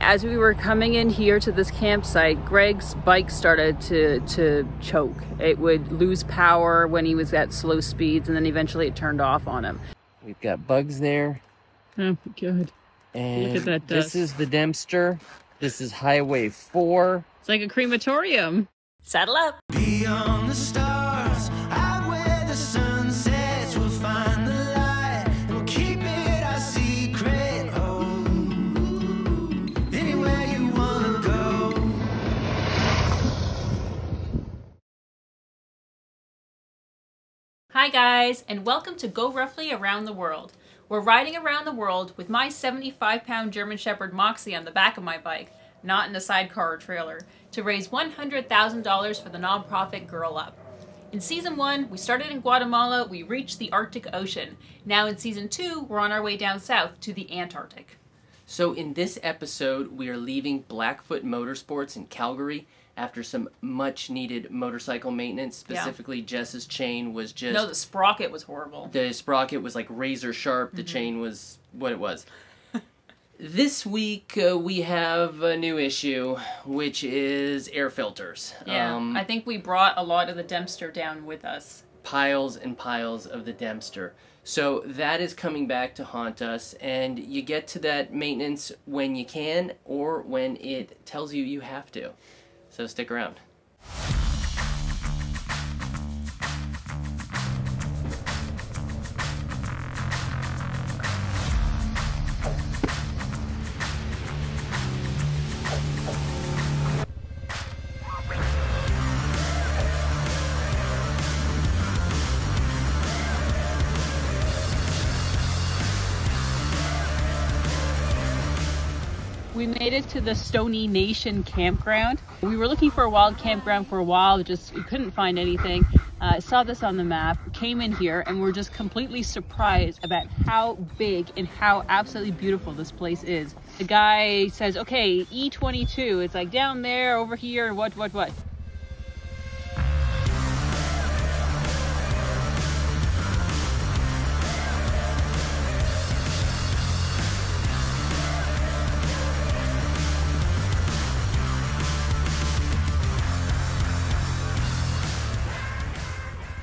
As we were coming in here to this campsite, Greg's bike started to choke. It would lose power when he was at slow speeds, and then eventually it turned off on him. We've got bugs there. Oh, good. And look at that dust. This is the Dempster. This is Highway 4. It's like a crematorium. Saddle up. Beyond the stars, out where the sun sets, we'll find the light. We'll keep it our secret. Oh, anywhere you wanna go. Hi guys, and welcome to Go Roughly Around the World. We're riding around the world with my 75-pound German Shepherd Moxie on the back of my bike, not in a sidecar or trailer, to raise $100,000 for the nonprofit Girl Up. In Season 1, we started in Guatemala, we reached the Arctic Ocean. Now in Season 2, we're on our way down south to the Antarctic. So in this episode, we are leaving Blackfoot Motorsports in Calgary after some much-needed motorcycle maintenance. Specifically, Jess's chain was just... No, the sprocket was horrible. The sprocket was like razor sharp. The chain was what it was. This week, we have a new issue, which is air filters. Yeah, I think we brought a lot of the Dempster down with us. Piles and piles of the Dempster. So that is coming back to haunt us, and you get to that maintenance when you can or when it tells you you have to. So stick around. We made it to the Stoney Nation campground. We were looking for a wild campground for a while, just we couldn't find anything. I saw this on the map, came in here, and we're just completely surprised about how big and how absolutely beautiful this place is. The guy says, okay, E22, it's like down there, over here, what?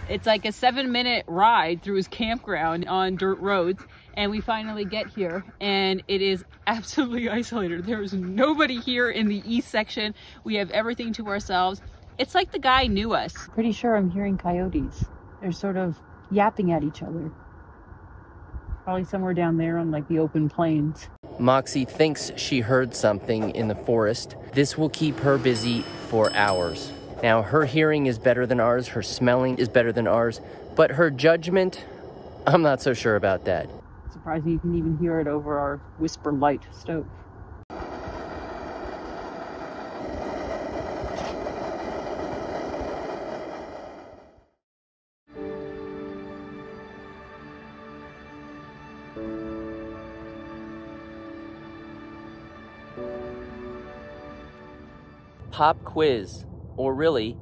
It's like a 7-minute ride through his campground on dirt roads, and we finally get here, and it is absolutely isolated. There is nobody here in the east section. We have everything to ourselves. It's like the guy knew us. Pretty sure I'm hearing coyotes. They're sort of yapping at each other. Probably somewhere down there on like the open plains. Moxie thinks she heard something in the forest. This will keep her busy for hours. Now, her hearing is better than ours, her smelling is better than ours, but her judgment, I'm not so sure about that. Surprising you can even hear it over our whisper light stove. Pop quiz. Or really,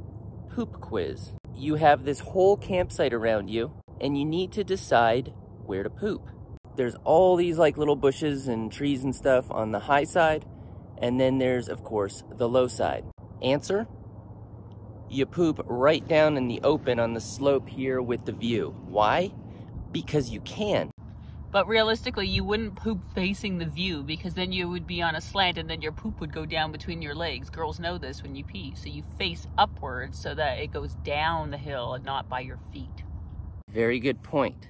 poop quiz. You have this whole campsite around you, and you need to decide where to poop. There's all these like little bushes and trees and stuff on the high side, and then there's, of course, the low side. Answer? You poop right down in the open on the slope here with the view. Why? Because you can. But realistically, you wouldn't poop facing the view, because then you would be on a slant and then your poop would go down between your legs. Girls know this when you pee. So you face upwards so that it goes down the hill and not by your feet. Very good point.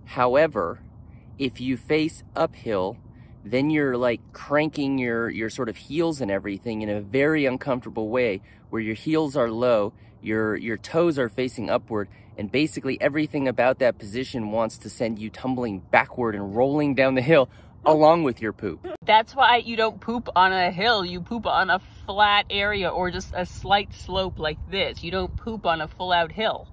However, if you face uphill, then you're like cranking your sort of heels and everything in a very uncomfortable way, where your heels are low, your toes are facing upward, and basically everything about that position wants to send you tumbling backward and rolling down the hill along with your poop. That's why you don't poop on a hill. You poop on a flat area or just a slight slope like this. You don't poop on a full-out hill.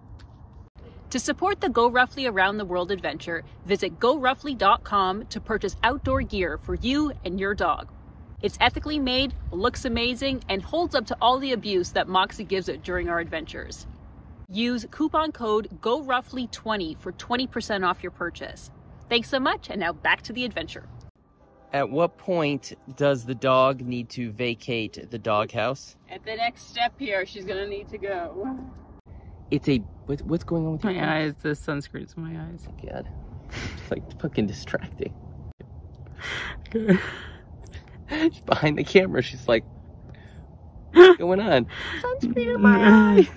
To support the Go Roughly Around the World adventure, visit GoRuffly.com to purchase outdoor gear for you and your dog. It's ethically made, looks amazing, and holds up to all the abuse that Moxie gives it during our adventures. Use coupon code GoRuffly20 for 20% off your purchase. Thanks so much, and now back to the adventure. At what point does the dog need to vacate the doghouse? At the next step here, she's gonna need to go. It's a... What's going on with your My eyes, the sunscreen's in my eyes. God. It's like fucking distracting. She's behind the camera. She's like, what's going on? Sunscreen in my eye.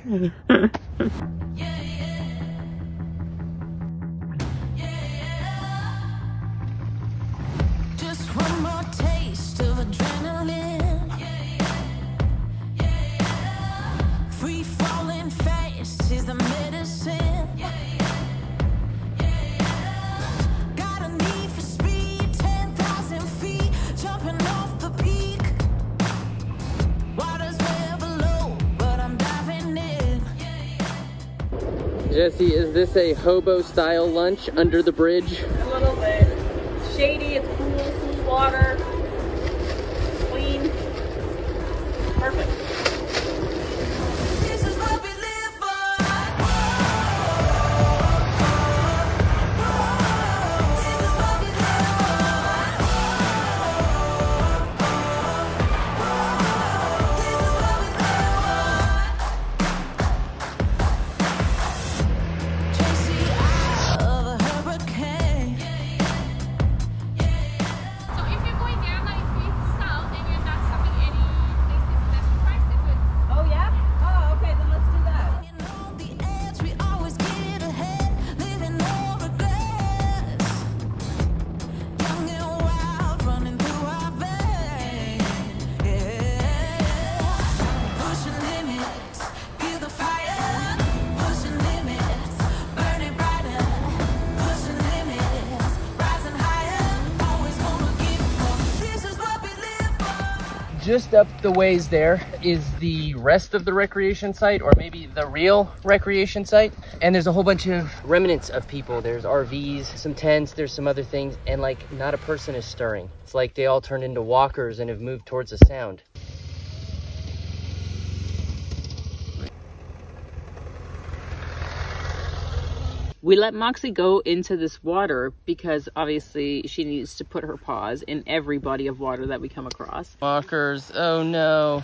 Just one more taste of adrenaline. Free falling fast is the medicine. Got a need for speed, 10,000 feet, jumping off the peak. Water's way below, but I'm diving in. Jesse, is this a hobo-style lunch under the bridge? A little bit. It's shady, it's cool water, clean, perfect. This is what we live for. This is what we live for. This is what we live for. Chasing out of a hurricane. So if you're going there like south and you're not stopping any places left to price it would. Oh yeah? Oh, okay, then let's do that. On the edge, we always get ahead, living no regrets. Young and wild, running through our veins. Yeah. Pushing limits, feel the fire. Pushing limits, burning brighter. Pushing limits, rising higher. Always gonna give more. This is what we live for. Just up the ways there is the rest of the recreation site, or maybe the real recreation site. And there's a whole bunch of remnants of people. There's RVs, some tents, there's some other things, and like not a person is stirring. It's like they all turned into walkers and have moved towards the sound. We let Moxie go into this water because obviously she needs to put her paws in every body of water that we come across. Walkers, oh no.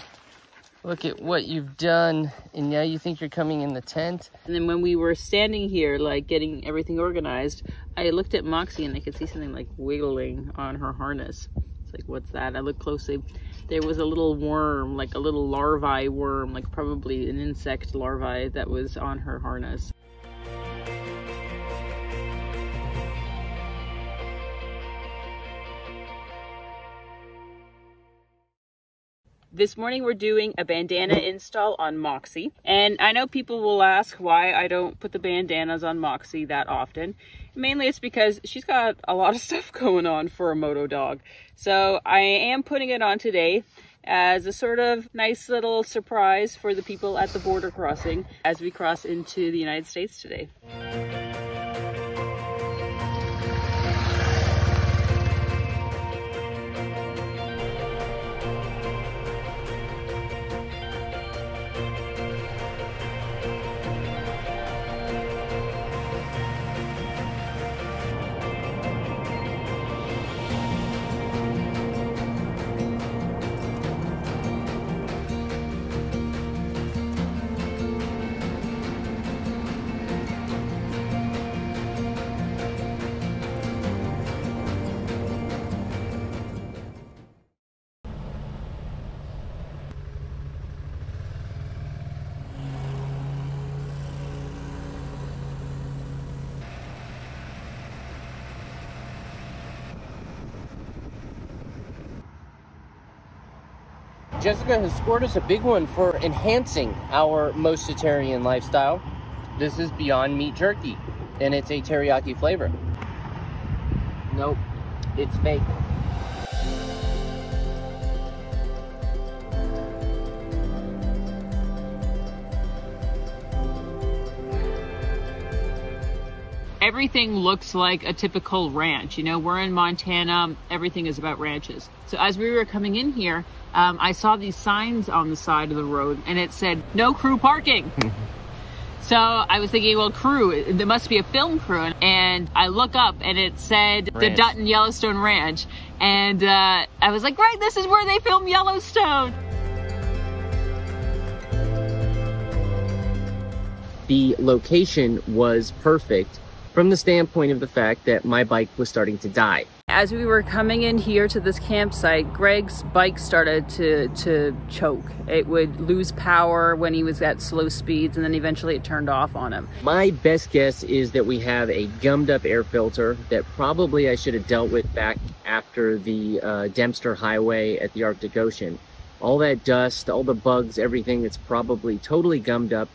Look at what you've done. And now you think you're coming in the tent? And then when we were standing here, like getting everything organized, I looked at Moxie and I could see something like wiggling on her harness. It's like, what's that? I looked closely. There was a little worm, like a little larvae worm, like probably an insect larvae that was on her harness. This morning we're doing a bandana install on Moxie. And I know people will ask why I don't put the bandanas on Moxie that often. Mainly it's because she's got a lot of stuff going on for a moto dog. So I am putting it on today as a sort of nice little surprise for the people at the border crossing as we cross into the United States today. Jessica has scored us a big one for enhancing our mostitarian lifestyle. This is Beyond Meat Jerky, and it's a teriyaki flavor. Nope, it's fake. Everything looks like a typical ranch. You know, we're in Montana, everything is about ranches. So as we were coming in here, I saw these signs on the side of the road and it said, no crew parking. So I was thinking, well, crew, there must be a film crew. And I look up and it said the Dutton-Yellowstone Ranch. And I was like, right, this is where they film Yellowstone. The location was perfect from the standpoint of the fact that my bike was starting to die. As we were coming in here to this campsite, Greg's bike started to choke. It would lose power when he was at slow speeds, and then eventually it turned off on him. My best guess is that we have a gummed up air filter that probably I should have dealt with back after the Dempster Highway at the Arctic Ocean. All that dust, all the bugs, everything that's probably totally gummed up.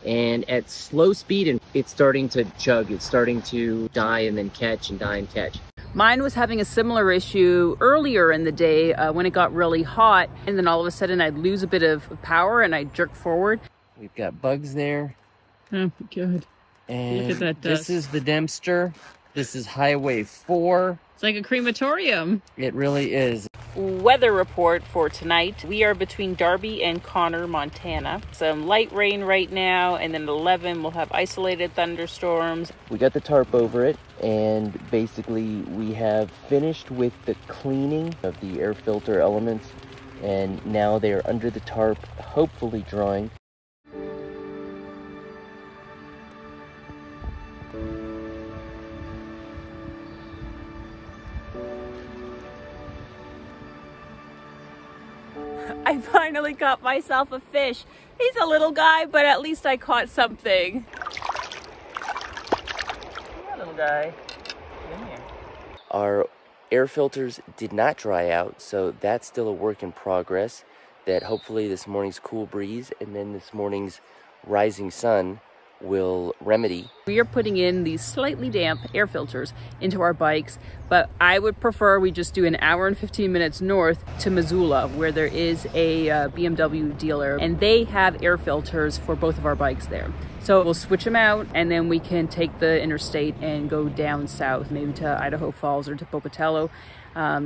And at slow speed, and it's starting to chug. It's starting to die and then catch and die and catch. Mine was having a similar issue earlier in the day when it got really hot, and then all of a sudden I'd lose a bit of power and I'd jerk forward. We've got bugs there. Oh, good. And look at that dust. This is the Dempster. This is Highway 4. It's like a crematorium. It really is. Weather report for tonight. We are between Darby and Connor, Montana. Some light rain right now, and then at 11 we'll have isolated thunderstorms. We got the tarp over it, and basically we have finished with the cleaning of the air filter elements, and now they are under the tarp, hopefully drying. I finally caught myself a fish. He's a little guy, but at least I caught something. Yeah, little guy. Come here. Our air filters did not dry out, so that's still a work in progress. That hopefully this morning's cool breeze and then this morning's rising sun will remedy. We are putting in these slightly damp air filters into our bikes, but I would prefer we just do an hour and 15 minutes north to Missoula, where there is a BMW dealer, and they have air filters for both of our bikes there. So we'll switch them out, and then we can take the interstate and go down south, maybe to Idaho Falls or to Pocatello,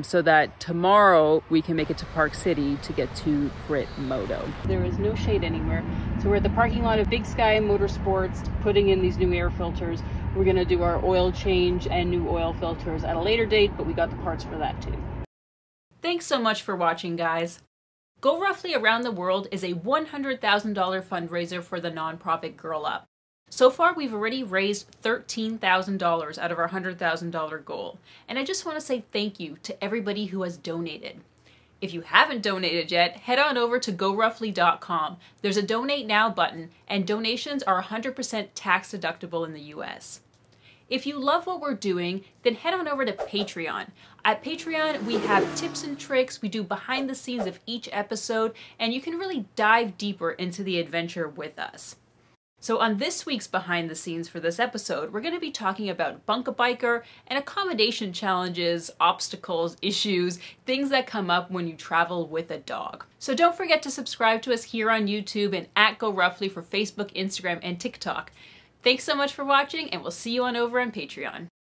so that tomorrow we can make it to Park City to get to Crit Moto. There is no shade anywhere, so we're at the parking lot of Big Sky Motorsports, putting in these new air filters. We're gonna do our oil change and new oil filters at a later date, but we got the parts for that too. Thanks so much for watching, guys. GoRUFFLY Around the World is a $100,000 fundraiser for the nonprofit Girl Up. So far, we've already raised $13,000 out of our $100,000 goal. And I just want to say thank you to everybody who has donated. If you haven't donated yet, head on over to GoRUFFLY.com. There's a Donate Now button, and donations are 100% tax deductible in the US. If you love what we're doing, then head on over to Patreon. At Patreon, we have tips and tricks, we do behind the scenes of each episode, and you can really dive deeper into the adventure with us. So on this week's behind the scenes for this episode, we're going to be talking about Bunk-A-Biker and accommodation challenges, obstacles, issues, things that come up when you travel with a dog. So don't forget to subscribe to us here on YouTube and at GoRUFFLY for Facebook, Instagram, and TikTok. Thanks so much for watching, and we'll see you on over on Patreon.